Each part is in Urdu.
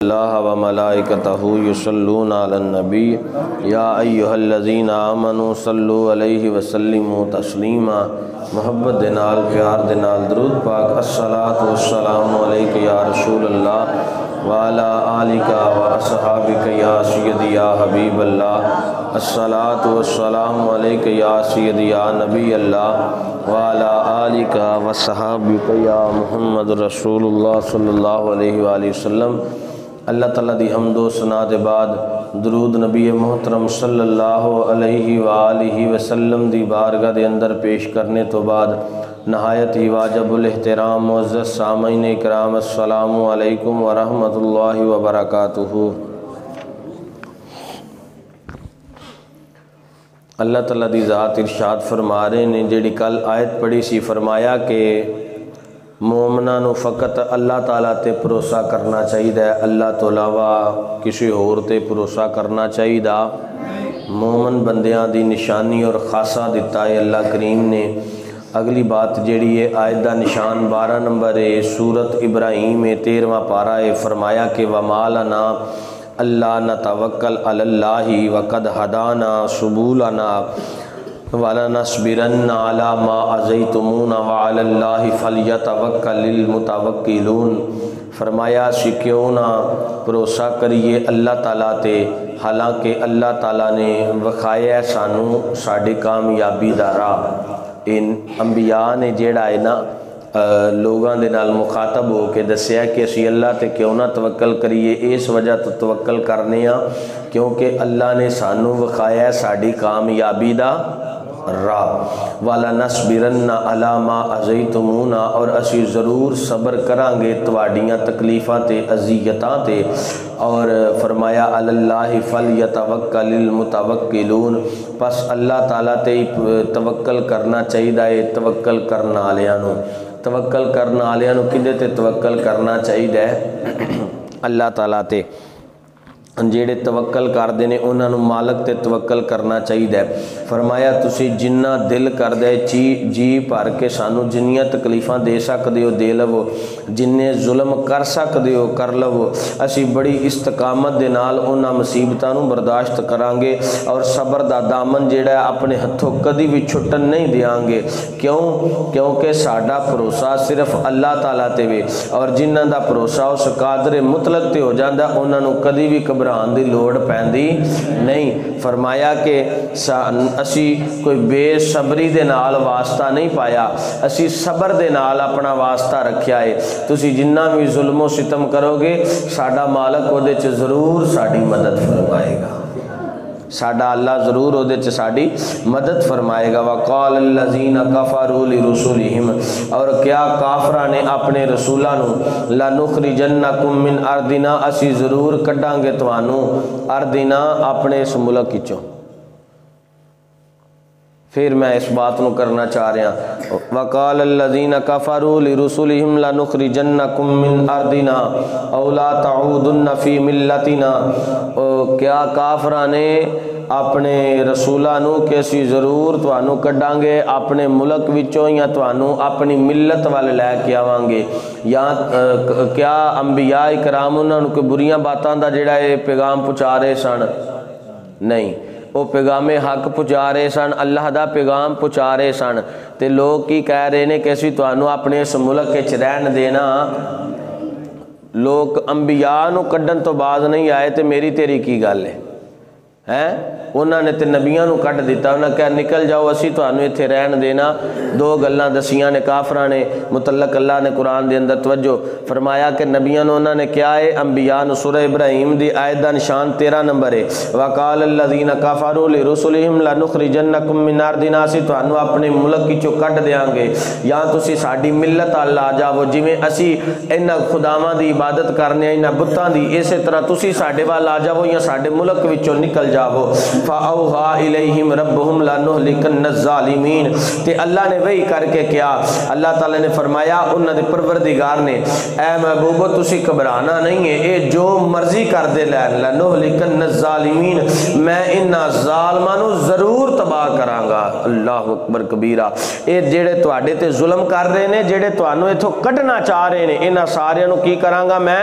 اللہ و ملائکتہ یصلون علی النبی یا ایھا الذین آمنوا صلوا علیہ وسلموا تسلیما۔ محبت دے نال پیار دے نال درود پاک۔ الصلاۃ والسلام علیک یا رسول اللہ وعلی آلک و اصحابک یا سیدی یا حبیب اللہ۔ الصلاۃ والسلام علیک یا سیدی یا نبی اللہ وعلی آلک و اصحابک یا محمد رسول اللہ صلی اللہ علیہ وآلہ وسلم۔ اللہ تعالیٰ دی حمد و ثنا دے بعد درود نبی محترم صلی اللہ علیہ وآلہ وسلم دی بارگاہ دے اندر پیش کرنے تو بعد نہایت ہی واجب الاحترام معزز سامعین کرام، السلام علیکم ورحمۃ اللہ وبرکاتہ۔ اللہ تعالیٰ دی ذات ارشاد فرما رہے نے، جیڑی کل آیت پڑھی سی، فرمایا کہ مومناں نو فقط اللہ تعالیٰ تے بھروسہ کرنا چاہیے، اللہ تو علاوہ کسی اور تے بھروسہ کرنا چاہیے۔ مومن بندیاں دی نشانی اور خاصہ دتا ہے اللہ کریم نے۔ اگلی بات جیڑی ہے آیت دا نشان 12 نمبر ہے، سورت ابراہیم 13واں پارہ ہے، فرمایا کہ وَمَا لَنَا اللہ نتوکل علی اللہ وقد ہدانا سبولنا وَلَنَصْبِرَنَّ عَلَى مَا آذَيْتُمُونَا وَعَلَى اللَّهِ فَلْيَتَوَکَّلِ الْمُتَوَکِّلُونَ۔ فرمایا کیوں نہ بھروسہ کریے اللہ تعالیٰ تے، حالانکہ اللہ تعالیٰ نے وکھایا سانو ساڈی کامیابی دا راہ۔ ان انبیاء نے جیڑا ہے نا لوگاں دے نال مخاطب ہو کے دسیا کہ اسی اللہ تے کیوں نہ توکل کریے، اس وجہ تو توکل کرنے ہاں کیونکہ اللہ نے سانو وکھایا ساڈی کامیابی دا راہ۔ وَلَنَصْبِرَنَّ عَلَى مَا آذَيْتُمُونَا، اور اسی ضرور صبر کران گے تواڈیاں تکلیفاں تے اذیتاں تے۔ اور فرمایا علی اللہ فَلْيَتَوَکَّلِ الْمُتَوَکِّلُونَ، پس اللہ تعالیٰ تے توکل کرنا چاہیے۔ توکل کرنا والیاں نو، توکل کرنا والیاں نو کدے تے توکل کرنا چاہیے؟ اللہ تعالیٰ تے۔ جیڑے توکل کردے نے انہاں نو مالک تے توکل کرنا چاہیے۔ فرمایا تسی جنہ دل کردے جی بھر کے سانو جنیاں تکلیفاں دے سکدے ہو دے لو، جننے ظلم کر سکدے ہو کر لو، اسی بڑی استقامت دے نال انہاں مصیبتاں نو برداشت کران گے اور صبر دا دامن جیڑا ہے اپنے ہتھوں کدی بھی چھٹن نہیں دیاں گے۔ کیونکہ ساڈا بھروسہ صرف اللہ تعالیٰ تے وے، اور جنہاں دا بھروسہ اس قادر مطلق تے ہو جاندا انہاں نو کدی بھی گھبران دی لوڑ پیندی نہیں۔ فرمایا کہ اسی کوئی بے صبری دے نال واسطہ نہیں پایا، اسی صبر دے نال اپنا واسطہ رکھیا ہے۔ تسی جنہ بھی ظلم و ستم کرو گے ساڈا مالک اودے چ ضرور ساڈی مدد فرمائے گا، ساڈا اللہ ضرور اودے چ ساڈی مدد فرمائے گا۔ وقال الذین کفروا لرسلہم، اور کیا کافراں نے اپنے رسولاں نو لنخرجنکم من ارضنا، اسی ضرور کڈاں گے تانوں ارضنا اپنے اس ملک وچوں۔ پھر میں اس بات نو کرنا چاہ رہا ہوں، وقال الذین کفروا لرسلہم لنخرجنکم من ارضنا او لا تعودن فی ملتنا، کیا کافراں نے اپنے رسولاں نو کہ اسی ضرور تانوں کڈاں گے اپنے ملک وچوں یا تانوں اپنی ملت والے لے کے آواں گے، یا کیا انبیاء کرام انہاں نو کوئی بریاں باتاں دا جڑا ہے پیغام پہنچا رہے سن؟ نہیں، وہ پیغام حق پہنچا رہے سن، اللہ دا پیغام پہنچا رہے سن، تے لوگ کی کہہ رہے نے کہ اسی تانوں اپنے اس ملک وچ رہن دینا۔ لوگ انبیاء نو کڈن تو باز نہیں آئے تے میری تیری کی گل ہے؟ انہوں نے تے نبیاں نو کٹ دیتا، انہوں نے کہا نکل جاؤ اسی تانوں ایتھے رہن دینا۔ دو گلاں دسیاں نے کافراں نے متعلق اللہ نے قرآن دے اندر توجہ فرمایا کہ نبیاں نو انہوں نے کیا ہے، انبیاء نو سورہ ابراہیم دی آیت دا نشان 13 نمبر ہے، وقال الذین کفروا لرسلہم لنخرجنکم من ارضنا، اسی تانوں اپنے ملک وچوں کڈ دیاں گے یا تسی ساڈی ملت ال آ جاؤ، جویں اسی انہاں خداواں دی عبادت کرنے انہاں بتاں دی، اسی طرح تسی ساڈے وال آ جاؤ یا ساڈے ملک وچوں نکل جاؤ۔ فَأَوْحَىٰ إِلَيْهِمْ رَبُّهُمْ لَنُهْلِكَنَّ الظَّالِمِينَ، تے اللہ نے وحی کر کے کیا، اللہ تعالی نے فرمایا انہاں دے پروردگار نے، اے محبوبو تسی گھبرانا نہیں ہے، اے جو مرضی کر دے لین، لَنُهْلِكَنَّ الظَّالِمِينَ، میں انہاں ظالماں نو ضرور تباہ کراں گا۔ اللہ اکبر کبیرہ، اے جڑے تواڈے تے ظلم کر رہے نے، جڑے تانوں ایتھوں کڈنا چاہ رہے نے، انہاں سارے نو کی کراں گا میں؟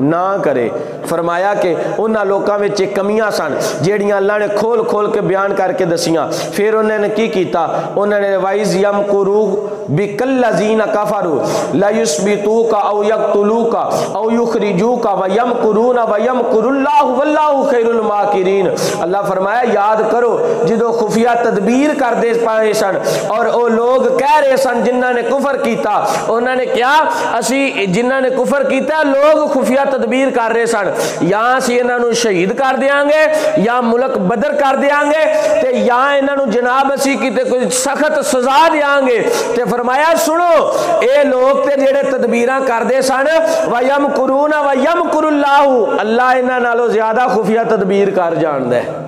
نہ کرے۔ فرمایا کہ انہاں لوکاں وچ کمیاں سن جیڑیاں اللہ نے کھول کھول کے بیان کر کے دسیاں۔ پھر انہوں نے کی کیتا؟ انہوں نے وَإِذْ يَمْكُرُوا بِكَ الَّذِينَ كَفَرُوا لَيُثْبِتُوكَ أَوْ يَقْتُلُوكَ أَوْ يُخْرِجُوكَ وَيَمْكُرُونَ وَيَمْكُرُ اللَّهُ وَاللَّهُ خَيْرُ الْمَاكِرِينَ۔ اللہ فرمایا یاد کرو جدو خفیہ تدبیر کر دے پائے سن اور او لوگ کہہ رہے سن جنہاں نے کفر کیتا، انہوں نے کیا اسی جنہاں نے کفر کیتا لوگ خفیہ تدبیر کر رہے سن، یا اسی انہاں نو شہید کر دیاں گے یا ملک بدر کر دیاں گے تے یا انہاں نو جناب اسی کیتے کوئی سخت سزا دیاں گے۔ تے فرمایا سنو اے لوگ تے جڑے تدبیراں کر دے سن وَيَمْكُرُونَ وَيَمْكُرُ اللَّهُ، اللہ انہاں نالوں زیادہ خفیہ تدبیر کر جاندا ہے۔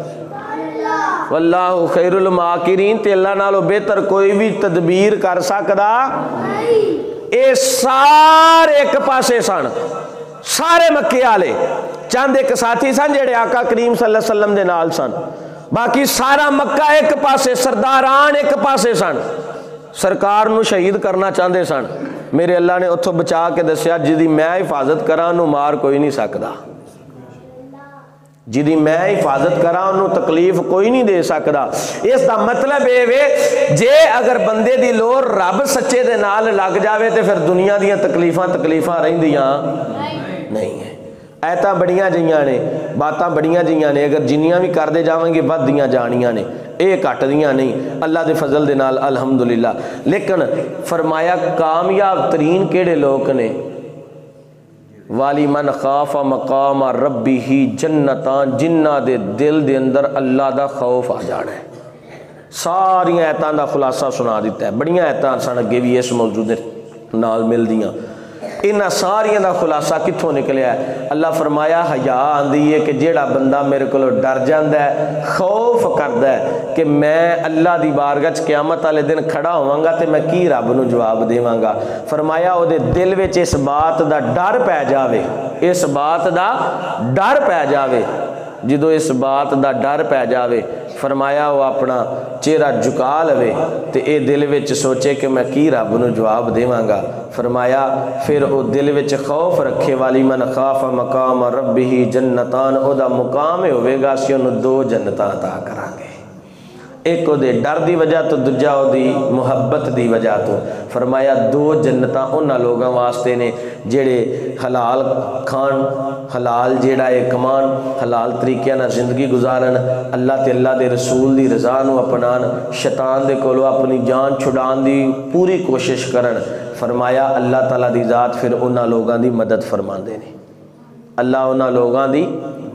واللہ خیر الماکرین، تے اللہ نالوں بہتر کوئی بھی تدبیر کر سکدا اے سارے ایک پاسے سن، سارے مکے والے، چند ایک ساتھی سن جڑے آقا کریم صلی اللہ علیہ وسلم دے نال سن، باقی سارا مکہ ایک پاسے، سرداران ایک پاسے سن، سرکار نو شہید کرنا چاہتے سن۔ میرے اللہ نے اتھوں بچا کے دسیا جدی میں حفاظت کراں انہوں مار کوئی نہیں سکدا، جدی میں حفاظت کراں انہوں تکلیف کوئی نہیں دے سکدا۔ اس دا مطلب اے وے جے اگر بندے دی لور رب سچے دے نال لگ جاوے تے پھر دنیا دیاں تکلیفاں رہندیاں نہیں ہیں۔ ایتاں بڑیاں جیاں نے، باتاں بڑیاں جیاں نے، اگر جنیاں بھی کر دے جاویں گے بد دیاں جانیاں نے، اے کٹ دیاں نہیں، اللہ دے فضل دے نال الحمدللہ۔ لیکن فرمایا کامیاب ترین کیڑے لوگ نے؟ والی من خاف مقام ربی جنتاں، جنہ دے دل دے اندر اللہ دا خوف آ جانا ہے۔ ساری ایتاں دا خلاصہ سنا دیتا ہے، بڑیاں ایتاں سن اگے بھی اس موضوع دے نال مل دیاں، انہاں ساریاں دا خلاصہ کتھوں نکلیا ہے؟ اللہ فرمایا حیا آندی ہے کہ جیڑا بندہ میرے کولو ڈر جاندا ہے، خوف کردا ہے کہ میں اللہ دی بارگاہ وچ قیامت والے دن کھڑا ہوواں گا تے میں کی رب نو جواب دیواں گا۔ فرمایا او دے دل وچ اس بات دا ڈر پے جاوے، اس بات دا ڈر پے جاوے، جدو اس بات دا ڈر پے جاوے فرمایا وہ اپنا چہرہ جھکا لوے تے اے دل وچ سوچے کہ میں کی رب نو جواب دیواں گا۔ فرمایا پھر او دل وچ خوف رکھے، والی من خاف مقام ربہ جنتان، او دا مقام ہوئے گا اسی انہوں دو جنتاں عطا کران گے، ایک او دے ڈر دی وجہ تو دوجا او دی محبت دی وجہ تو۔ فرمایا دو جنتاں انہاں لوگاں واسطے نے جڑے حلال کھان، حلال جیڑا ہے کمان، حلال طریقے نہ زندگی گزارن، اللہ تے اللہ دے رسول دی رضا نو اپنان، شیطان دے کولو اپنی جان چھڑان دی پوری کوشش کرن۔ فرمایا اللہ تعالیٰ دی ذات پھر انہاں لوگاں دی مدد فرماندے نے، اللہ انہاں لوگاں دی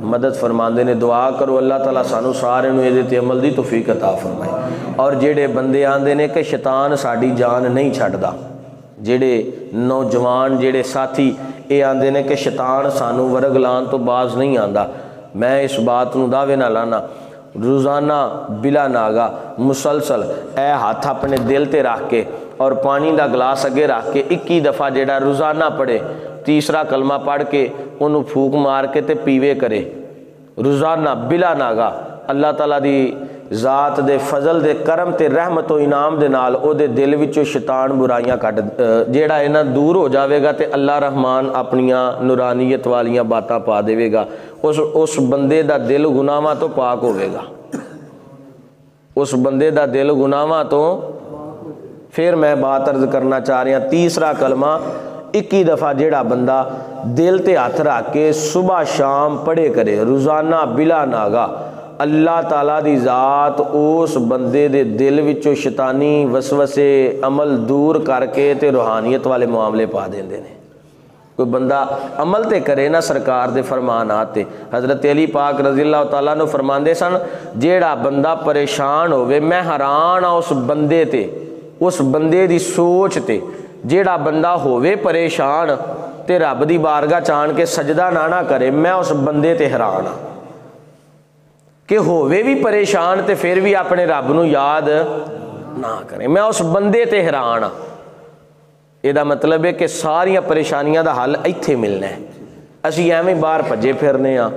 مدد فرماندے نے۔ دعا کرو اللہ تعالیٰ سانو سارے نو اے تے عمل دی توفیق عطا فرمائے۔ اور جڑے بندے آندے نے کہ شیطان ساڈی جان نہیں چھڑدا، جڑے نوجوان جڑے ساتھی اے آندے نے کہ شیطان سانو ورگ لان تو باز نہیں آندا، میں اس بات نو دعوے نہ لانا، روزانہ بلا ناگا مسلسل اے ہاتھ اپنے دل تے رکھ کے اور پانی دا گلاس اگے رکھ کے 21 دفعہ جڑا روزانہ پڑھے، تیسرا کلمہ پڑھ کے انہوں پھوک مار کے تے پیوے کرے روزانہ بلا ناگا، اللہ تعالیٰ دی ذات دے فضل دے کرم تے رحمت و انعام دے نال او دے دل وچوں شیطان برائیاں کٹ جیڑا انہاں دور ہو جاوے گا تے اللہ رحمان اپنیاں نورانیت والیاں باتاں پا دے گا، اس بندے دا دل گناہاں تو پاک ہوے گا، اس بندے دا دل گناہاں تو۔ پھر میں بات عرض کرنا چاہ رہا ہوں، تیسرا کلمہ 21 دفعہ جیڑا بندہ دل تے ہاتھ رکھ کے صبح شام پڑھے کرے روزانہ بلا ناگا، اللہ تعالیٰ دی ذات اس بندے دے دل وچوں شیطانی وسوسے عمل دور کر کے تے روحانیت والے معاملے پا دیندے نے۔ کوئی بندہ عمل تے کرے نا سرکار دے فرمانات تے، حضرت علی پاک رضی اللہ تعالیٰ نو فرماندے سن جیڑا بندہ پریشان ہوئے میں حیران ہاں اس بندے تے، اس بندے دی سوچ تے، جیڑا بندہ ہوئے پریشان تے رب دی بارگاہ چان کے سجدہ نہ کرے، میں اس بندے تے حیران ہاں کہ ہوئے بھی پریشان تے پھر بھی اپنے رب نو یاد نہ کرے، میں اس بندے تے حیران ہاں۔ یہ دا مطلب ہے کہ ساریاں پریشانیاں دا حل ایتھے ملنا ہے، اسی ایویں باہر بھجے پھرنے ہاں،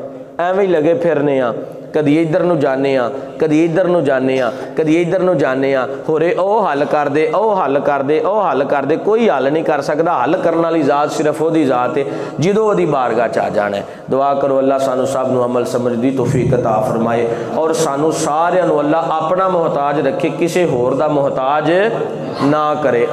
ایویں لگے پھرنے ہاں، کدی ادھر نو جانے ہاں کدی ادھر نو جانے ہاں کدی ادھر نو جانے ہاں، ہو رہے او حل کر دے او حل کر دے او حل کر دے، کوئی حل نہیں کر سکتا، حل کرنے والی ذات صرف وہی ذات ہے جدوں وہی بارگاہ چ آ جانا ہے۔ دعا کرو اللہ سانو سب نو عمل سمجھ دی توفیق عطا فرمائے، اور سانو سارے نو اللہ اپنا محتاج رکھے، کسی ہور دا محتاج نہ کرے۔